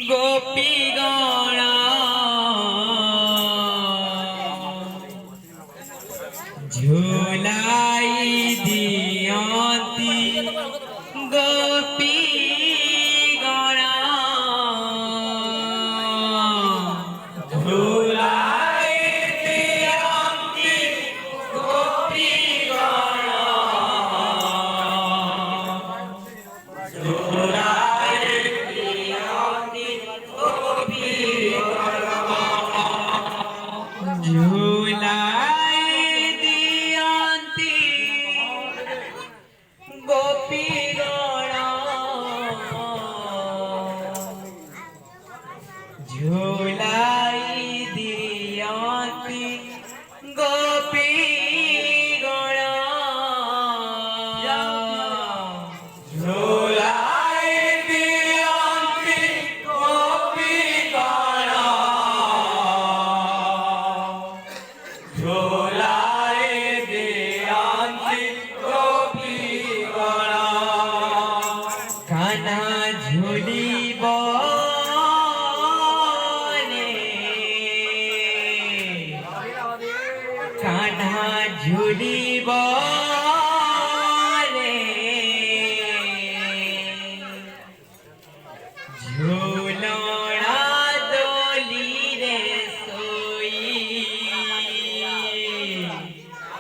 गोपी गणा झुलाई दियंती गोपी गणा झुलाई दियंती गोपी गणा झुलाई दियंती गोपी गणा झुलाई दियंती गोपी गणा झुलाई दियंती गोपी गणा झुलाई दियंती गोपी गणा झुलाई दियंती गोपी गणा कान्हा झुलिब कान्हा झुलिब झुलना डोली रे सोई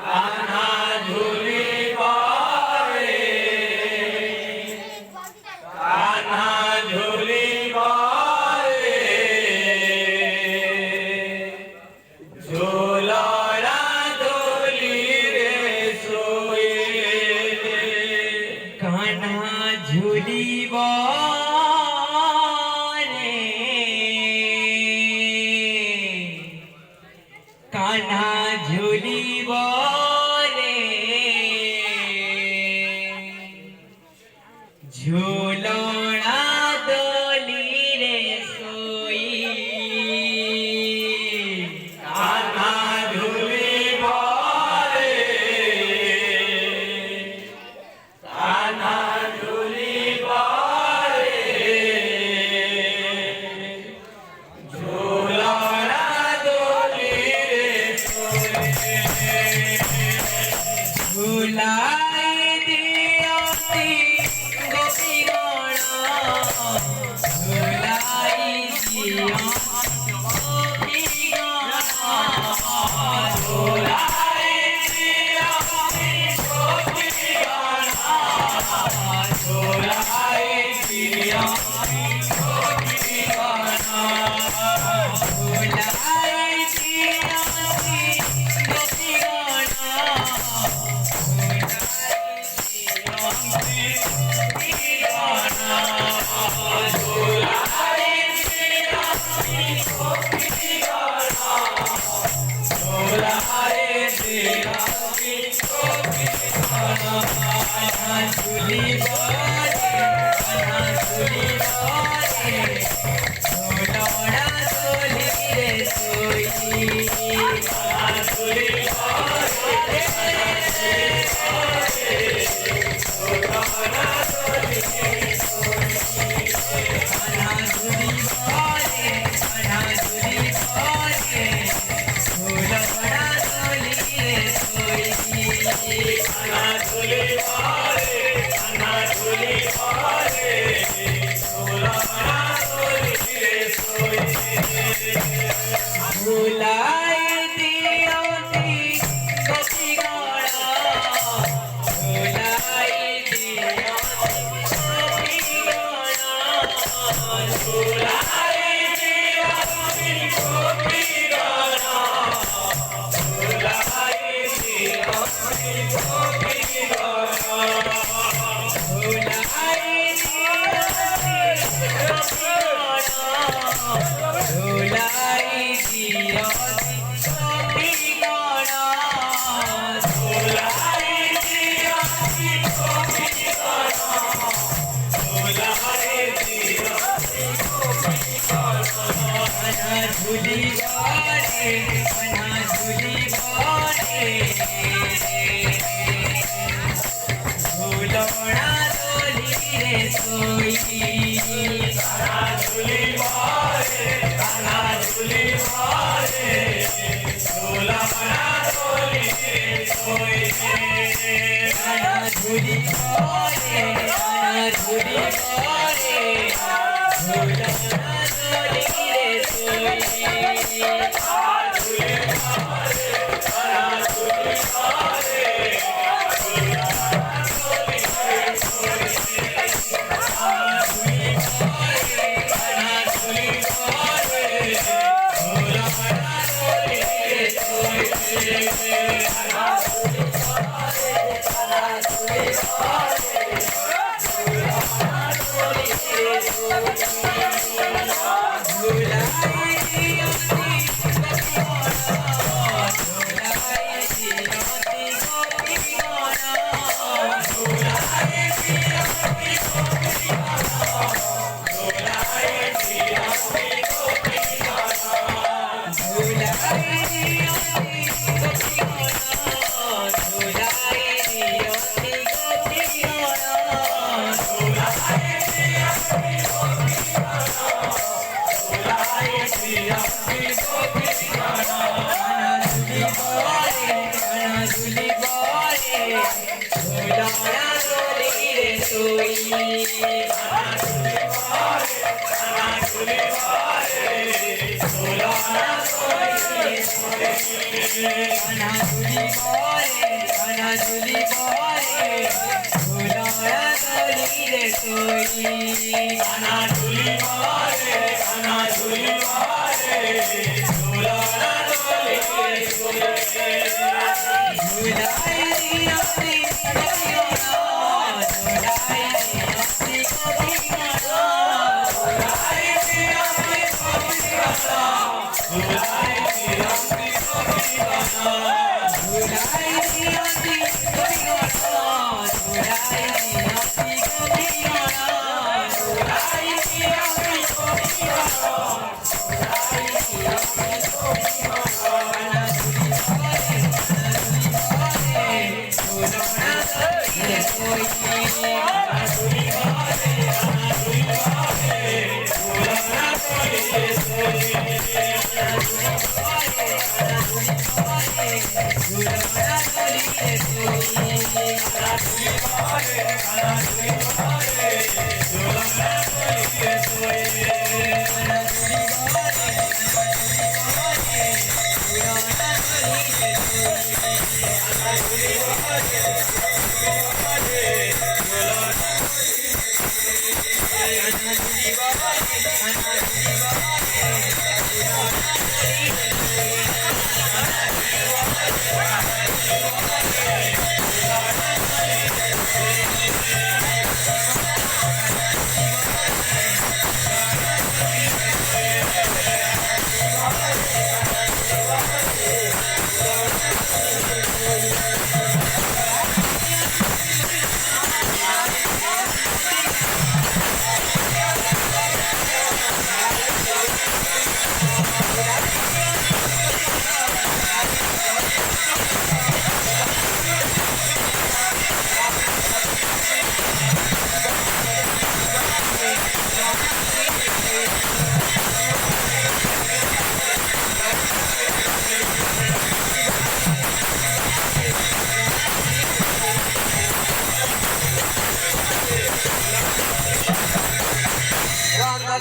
कान्हा झुलिब कान्हा झुलिब झुलना डोली रे सोई कान्हा झुलिब कान्हा झुलिब झुलना डोली रे सोई कान्हा झुलिब कान्हा झुलिब झुलना डोली रे झुलाई दियंती गोपी गणा झुलाई दियंती गोपी गणा झुलाई दियंती गोपी गणा झुलाई दियंती गोपी गणा झुलाई दियंती गोपी गणा झुलाई दियंती गोपी गणा झुलाई दियंती गोपी गणा झुलाई दियंती गोपी गणा झुलाई दियंती गोपी गणा झुलाई दियंती गोपी गणा झुलाई दियंती गोपी गणा झुलाई दियंती गोपी गणा झुलाई दियंती गोपी गणा झुली बारे झुली बारे झुलना डोली रे सोई काना झूली बारे काना झूली बारे झूला बना डोली रे सोई काना झूली बारे काना झूली बारे झूला बना डोली रे सोई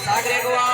सागरे गोवा